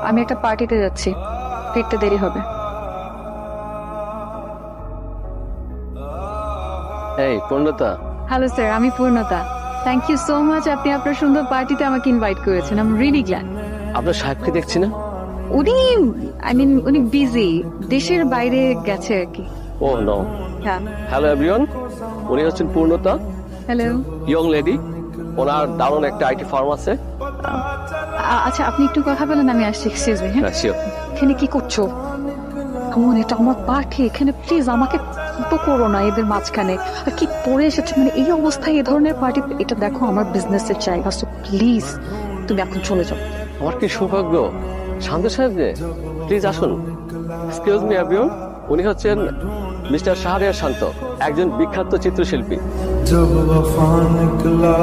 আমি একটা পার্টিতে যাচ্ছি, ফিরতে দেরি হবে। এই পূর্ণতা, হ্যালো স্যার, আমি পূর্ণতা। থ্যাংক ইউ সো মাচ, আপনি আপনার সুন্দর পার্টিতে আমাকে ইনভাইট করেছেন। I am really glad. আপনার সাহেবকে দেখছি না। উনি বিজি, দেশের বাইরে গেছে আর কি। ও নো। হ্যাঁ। হ্যালো এভরিওয়ান, উনি হচ্ছেন পূর্ণতা, হ্যালো। Young lady. ওনার দারুণ একটা আইটি ফার্ম আছে। আচ্ছা, আপনি একটু কথা বলেন, আমি আসছি। Excuse me. হ্যাঁ, হ্যাঁ শিওর। এখানে কি করছো? কেমন, এটা আমার পার্টি, এখানে প্লিজ আমাকে তো করো না এদের মাঝখানে। আর কি পরে এসেছে, মানে এই অবস্থায় এ ধরনের পার্টি? এটা দেখো আমার বিজনেসের জায়গা, সো প্লিজ তুমি এখন চলে যাও। আমার কি সৌভাগ্য, শান্ত সাহেব যে, প্লিজ আসুন। এক্সকিউজ মি এভরিওয়ান, উনি হচ্ছেন মিস্টার শাহরিয়ার শান্ত, একজন বিখ্যাত চিত্রশিল্পী। जब वफा निकला